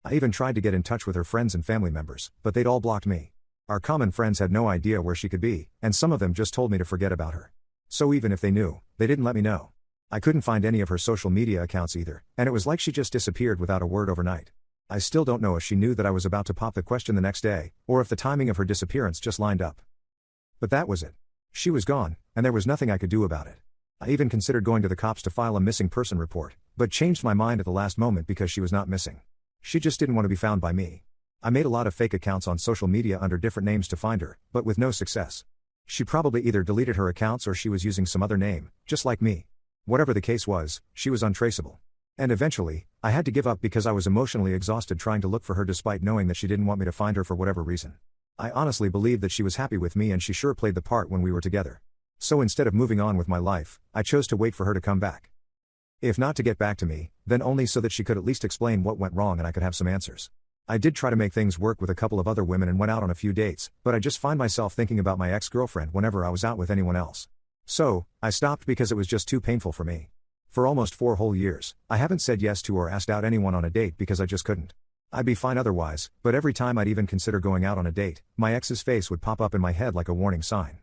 I even tried to get in touch with her friends and family members, but they'd all blocked me. Our common friends had no idea where she could be, and some of them just told me to forget about her. So even if they knew, they didn't let me know. I couldn't find any of her social media accounts either, and it was like she just disappeared without a word overnight. I still don't know if she knew that I was about to pop the question the next day, or if the timing of her disappearance just lined up. But that was it. She was gone, and there was nothing I could do about it. I even considered going to the cops to file a missing person report, but changed my mind at the last moment because she was not missing. She just didn't want to be found by me. I made a lot of fake accounts on social media under different names to find her, but with no success. She probably either deleted her accounts or she was using some other name, just like me. Whatever the case was, she was untraceable. And eventually, I had to give up because I was emotionally exhausted trying to look for her despite knowing that she didn't want me to find her for whatever reason. I honestly believed that she was happy with me and she sure played the part when we were together. So instead of moving on with my life, I chose to wait for her to come back. If not to get back to me, then only so that she could at least explain what went wrong and I could have some answers. I did try to make things work with a couple of other women and went out on a few dates, but I just find myself thinking about my ex-girlfriend whenever I was out with anyone else. So, I stopped because it was just too painful for me. For almost 4 whole years, I haven't said yes to or asked out anyone on a date because I just couldn't. I'd be fine otherwise, but every time I'd even consider going out on a date, my ex's face would pop up in my head like a warning sign.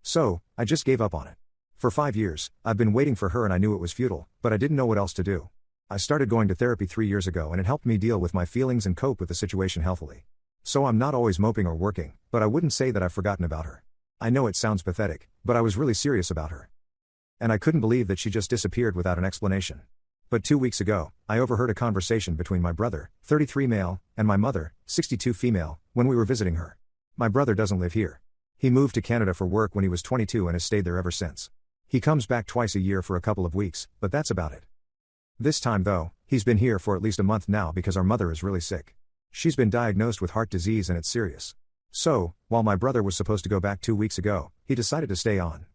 So, I just gave up on it. For 5 years, I've been waiting for her and I knew it was futile, but I didn't know what else to do. I started going to therapy 3 years ago and it helped me deal with my feelings and cope with the situation healthily. So I'm not always moping or working, but I wouldn't say that I've forgotten about her. I know it sounds pathetic, but I was really serious about her. And I couldn't believe that she just disappeared without an explanation. But 2 weeks ago, I overheard a conversation between my brother, 33 male, and my mother, 62 female, when we were visiting her. My brother doesn't live here. He moved to Canada for work when he was 22 and has stayed there ever since. He comes back twice a year for a couple of weeks, but that's about it. This time though, he's been here for at least a month now because our mother is really sick. She's been diagnosed with heart disease and it's serious. So, while my brother was supposed to go back 2 weeks ago, he decided to stay on.